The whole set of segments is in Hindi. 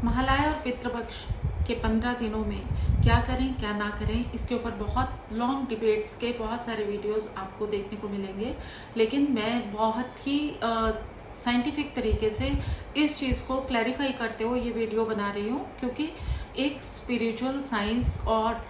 महालया और पितृपक्ष के 15 दिनों में क्या करें क्या ना करें, इसके ऊपर बहुत लॉन्ग डिबेट्स के बहुत सारे वीडियोस आपको देखने को मिलेंगे। लेकिन मैं बहुत ही साइंटिफिक तरीके से इस चीज़ को क्लैरिफाई करते हुए ये वीडियो बना रही हूँ, क्योंकि एक स्पिरिचुअल साइंस और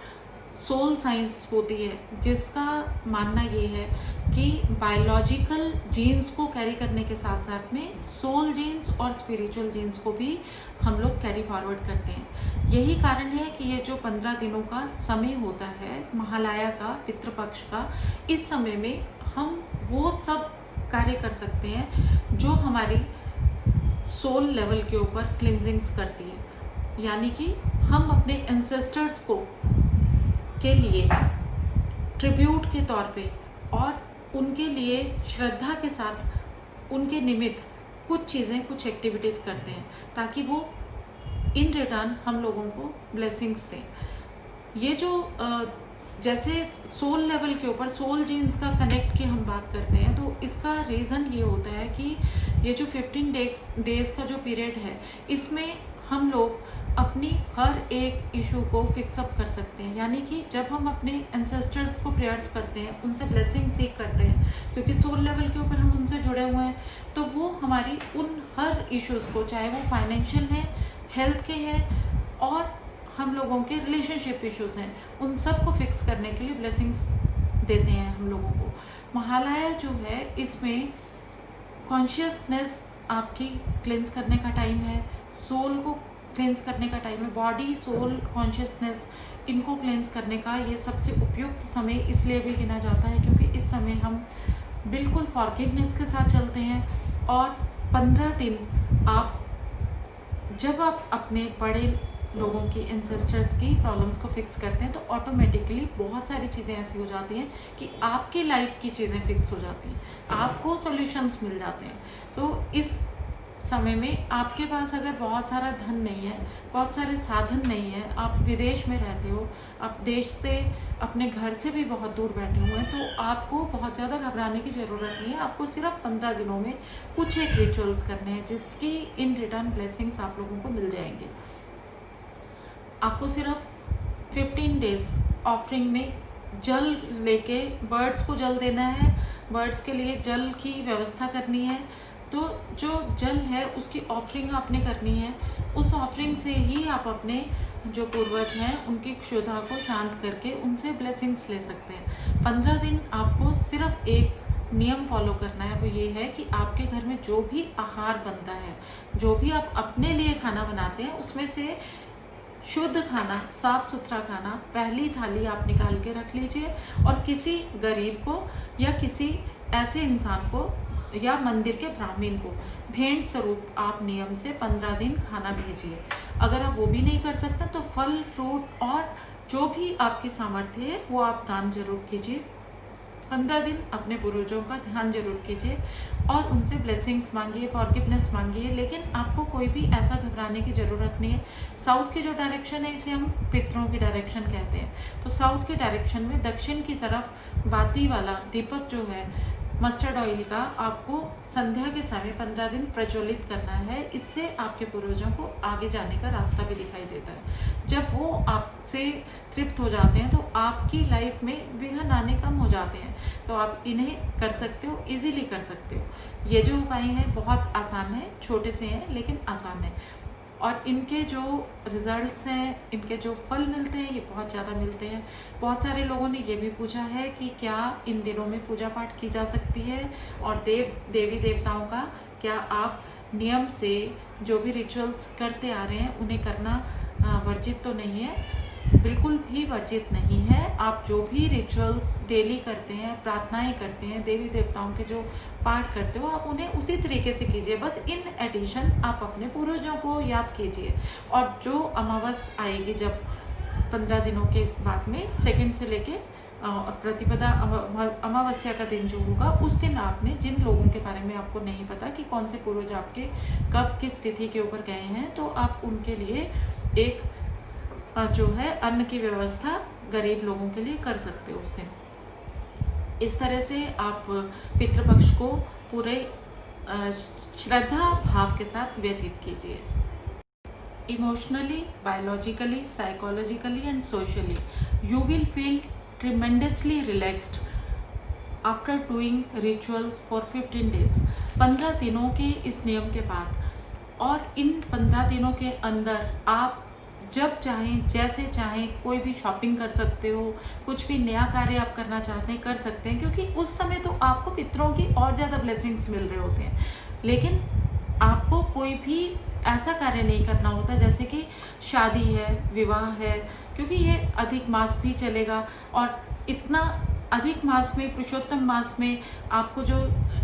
सोल साइंस होती है जिसका मानना ये है कि बायोलॉजिकल जीन्स को कैरी करने के साथ साथ में सोल जीन्स और स्पिरिचुअल जीन्स को भी हम लोग कैरी फॉरवर्ड करते हैं। यही कारण है कि ये जो 15 दिनों का समय होता है महालया का, पितृपक्ष का, इस समय में हम वो सब कार्य कर सकते हैं जो हमारी सोल लेवल के ऊपर क्लिनजिंग्स करती है। यानी कि हम अपने एंसेस्टर्स को के लिए ट्रिब्यूट के तौर पे और उनके लिए श्रद्धा के साथ उनके निमित्त कुछ चीज़ें, कुछ एक्टिविटीज़ करते हैं ताकि वो इन रिटर्न हम लोगों को ब्लेसिंग्स दें। ये जो जैसे सोल लेवल के ऊपर सोल जीन्स का कनेक्ट की हम बात करते हैं, तो इसका रीज़न ये होता है कि ये जो 15 डेज का जो पीरियड है, इसमें हम लोग अपनी हर एक इशू को फिक्सअप कर सकते हैं। यानी कि जब हम अपने एंसेस्टर्स को प्रेयर्स करते हैं, उनसे ब्लेसिंग सीख करते हैं, क्योंकि सोल लेवल के ऊपर हम उनसे जुड़े हुए हैं, तो वो हमारी उन हर इश्यूज़ को, चाहे वो फाइनेंशियल है, हेल्थ के हैं और हम लोगों के रिलेशनशिप इश्यूज़ हैं, उन सब को फिक्स करने के लिए ब्लेसिंग्स देते हैं हम लोगों को। महालया जो है, इसमें कॉन्शियसनेस आपकी क्लेंस करने का टाइम है, सोल को क्लेंस करने का टाइम है, बॉडी, सोल, कॉन्शियसनेस, इनको क्लेंस करने का ये सबसे उपयुक्त समय इसलिए भी गिना जाता है क्योंकि इस समय हम बिल्कुल फॉरगिवनेस के साथ चलते हैं। और 15 दिन जब आप अपने बड़े लोगों की, एंसेस्टर्स की प्रॉब्लम्स को फिक्स करते हैं, तो ऑटोमेटिकली बहुत सारी चीज़ें ऐसी हो जाती हैं कि आपकी लाइफ की चीज़ें फिक्स हो जाती हैं, आपको सॉल्यूशंस मिल जाते हैं। तो इस समय में आपके पास अगर बहुत सारा धन नहीं है, बहुत सारे साधन नहीं है, आप विदेश में रहते हो, आप देश से, अपने घर से भी बहुत दूर बैठे हुए हैं, तो आपको बहुत ज़्यादा घबराने की ज़रूरत नहीं है। आपको सिर्फ 15 दिनों में कुछ एक रिचुअल्स करने हैं जिसकी इन रिटर्न ब्लेसिंग्स आप लोगों को मिल जाएंगे। आपको सिर्फ 15 डेज ऑफरिंग में जल लेके बर्ड्स को जल देना है, बर्ड्स के लिए जल की व्यवस्था करनी है। तो जो जल है उसकी ऑफरिंग आपने करनी है, उस ऑफरिंग से ही आप अपने जो पूर्वज हैं उनकी क्षुधा को शांत करके उनसे ब्लेसिंग्स ले सकते हैं। 15 दिन आपको सिर्फ एक नियम फॉलो करना है, वो ये है कि आपके घर में जो भी आहार बनता है, जो भी आप अपने लिए खाना बनाते हैं, उसमें से शुद्ध खाना, साफ सुथरा खाना, पहली थाली आप निकाल के रख लीजिए और किसी गरीब को या किसी ऐसे इंसान को या मंदिर के ब्राह्मण को भेंट स्वरूप आप नियम से 15 दिन खाना भेजिए। अगर आप वो भी नहीं कर सकते तो फल, फ्रूट और जो भी आपकी सामर्थ्य है वो आप दान जरूर कीजिए। 15 दिन अपने पूर्वजों का ध्यान जरूर कीजिए और उनसे ब्लेसिंग्स मांगिए, फॉरगिवनेस मांगिए। लेकिन आपको कोई भी ऐसा घबराने की ज़रूरत नहीं है। साउथ की जो डायरेक्शन है, इसे हम पितरों की डायरेक्शन कहते हैं। तो साउथ की डायरेक्शन में दक्षिण की तरफ बाती वाला दीपक जो है मस्टर्ड ऑयल का, आपको संध्या के समय 15 दिन प्रज्वलित करना है। इससे आपके पूर्वजों को आगे जाने का रास्ता भी दिखाई देता है। जब वो आपसे तृप्त हो जाते हैं तो आपकी लाइफ में विघ्न आने कम हो जाते हैं। तो आप इन्हें कर सकते हो, इजीली कर सकते हो। ये जो उपाय हैं बहुत आसान है, छोटे से हैं लेकिन आसान है, और इनके जो रिजल्ट्स हैं, इनके जो फल मिलते हैं, ये बहुत ज़्यादा मिलते हैं। बहुत सारे लोगों ने ये भी पूछा है कि क्या इन दिनों में पूजा पाठ की जा सकती है, और देवी देवताओं का क्या आप नियम से जो भी रिचुअल्स करते आ रहे हैं उन्हें करना वर्जित तो नहीं है। बिल्कुल भी वर्जित नहीं है। आप जो भी रिचुअल्स डेली करते हैं, प्रार्थनाएं करते हैं, देवी देवताओं के जो पाठ करते हो, आप उन्हें उसी तरीके से कीजिए। बस इन एडिशन आप अपने पूर्वजों को याद कीजिए। और जो अमावस आएगी, जब 15 दिनों के बाद में सेकंड से लेके प्रतिपदा अमावस्या का दिन जो होगा, उस दिन आपने, जिन लोगों के बारे में आपको नहीं पता कि कौन से पूर्वज आपके कब किस तिथि के ऊपर गए हैं, तो आप उनके लिए एक जो है अन्न की व्यवस्था गरीब लोगों के लिए कर सकते हो उससे। इस तरह से आप पितृपक्ष को पूरे श्रद्धा भाव के साथ व्यतीत कीजिए। emotionally, biologically, psychologically and socially. You will feel tremendously relaxed after doing rituals for 15 days. 15 दिनों के इस नियम के बाद, और इन 15 दिनों के अंदर आप जब चाहें जैसे चाहें कोई भी शॉपिंग कर सकते हो, कुछ भी नया कार्य आप करना चाहते हैं कर सकते हैं, क्योंकि उस समय तो आपको पितरों की और ज़्यादा ब्लेसिंग्स मिल रहे होते हैं। लेकिन आपको कोई भी ऐसा कार्य नहीं करना होता जैसे कि शादी है, विवाह है, क्योंकि ये अधिक मास भी चलेगा। और इतना अधिक मास में, पुरुषोत्तम मास में आपको जो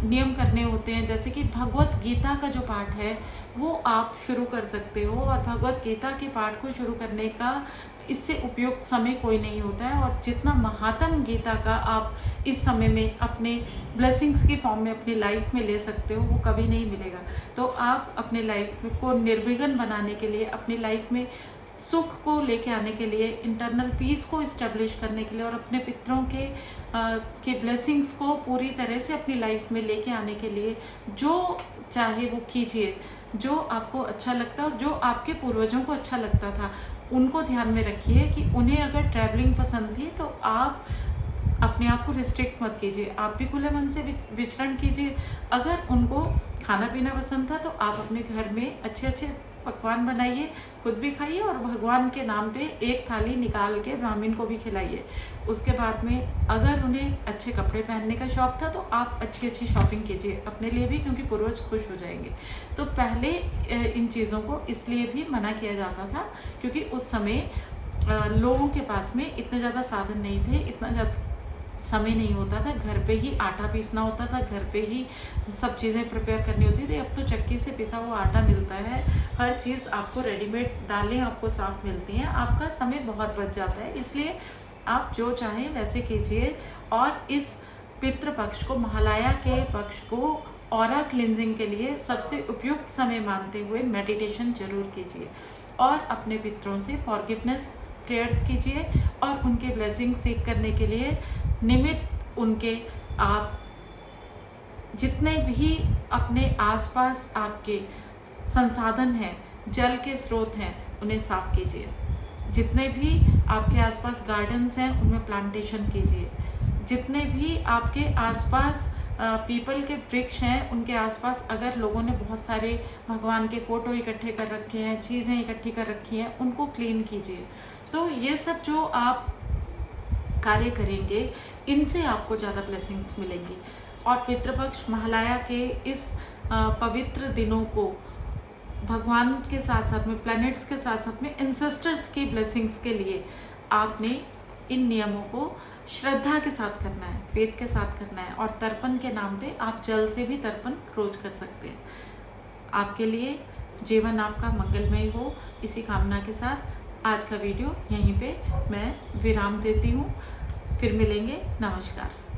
नियम करने होते हैं, जैसे कि भगवत गीता का जो पाठ है वो आप शुरू कर सकते हो। और भगवत गीता के पाठ को शुरू करने का इससे उपयुक्त समय कोई नहीं होता है। और जितना महात्म गीता का आप इस समय में अपने ब्लेसिंग्स की फॉर्म में अपनी लाइफ में ले सकते हो, वो कभी नहीं मिलेगा। तो आप अपने लाइफ को निर्विघ्न बनाने के लिए, अपनी लाइफ में सुख को लेके आने के लिए, इंटरनल पीस को इस्टेब्लिश करने के लिए और अपने पितरों के ब्लेसिंग्स को पूरी तरह से अपनी लाइफ में लेके आने के लिए जो चाहे वो कीजिए, जो आपको अच्छा लगता है और जो आपके पूर्वजों को अच्छा लगता था उनको ध्यान में रखिए कि उन्हें अगर ट्रैवलिंग पसंद थी तो आप अपने आप को रिस्ट्रिक्ट मत कीजिए, आप भी खुले मन से विचरण कीजिए। अगर उनको खाना पीना पसंद था तो आप अपने घर में अच्छे अच्छे पकवान बनाइए, खुद भी खाइए और भगवान के नाम पे एक थाली निकाल के ब्राह्मण को भी खिलाइए। उसके बाद में अगर उन्हें अच्छे कपड़े पहनने का शौक था तो आप अच्छी अच्छी शॉपिंग कीजिए अपने लिए भी, क्योंकि पूर्वज खुश हो जाएंगे। तो पहले इन चीज़ों को इसलिए भी मना किया जाता था क्योंकि उस समय लोगों के पास में इतने ज़्यादा साधन नहीं थे, इतना ज़्यादा समय नहीं होता था, घर पे ही आटा पीसना होता था, घर पे ही सब चीज़ें प्रिपेयर करनी होती थी। अब तो चक्की से पिसा हुआ आटा मिलता है, हर चीज़ आपको रेडीमेड, दालें आपको साफ मिलती हैं, आपका समय बहुत बच जाता है। इसलिए आप जो चाहें वैसे कीजिए। और इस पितृपक्ष को, महालया के पक्ष को ऑरा क्लिनजिंग के लिए सबसे उपयुक्त समय मानते हुए मेडिटेशन जरूर कीजिए और अपने पितरों से फॉरगिवनेस प्रेयर्स कीजिए और उनके ब्लेसिंग सीख करने के लिए निमित्त उनके आप जितने भी अपने आसपास आपके संसाधन हैं, जल के स्रोत हैं, उन्हें साफ कीजिए। जितने भी आपके आसपास गार्डन्स हैं उनमें प्लांटेशन कीजिए। जितने भी आपके आसपास पीपल के वृक्ष हैं उनके आसपास अगर लोगों ने बहुत सारे भगवान के फोटो इकट्ठे कर रखे हैं, चीज़ें इकट्ठी कर रखी हैं, उनको क्लीन कीजिए। तो ये सब जो आप कार्य करेंगे इनसे आपको ज़्यादा ब्लेसिंग्स मिलेंगी। और पितृपक्ष, महालया के इस पवित्र दिनों को भगवान के साथ साथ में, प्लैनेट्स के साथ साथ में एंसेस्टर्स की ब्लेसिंग्स के लिए आपने इन नियमों को श्रद्धा के साथ करना है, फेथ के साथ करना है। और तर्पण के नाम पे आप जल से भी तर्पण रोज कर सकते हैं। आपके लिए जीवन आपका मंगलमय हो, इसी कामना के साथ आज का वीडियो यहीं पे मैं विराम देती हूँ। फिर मिलेंगे। नमस्कार।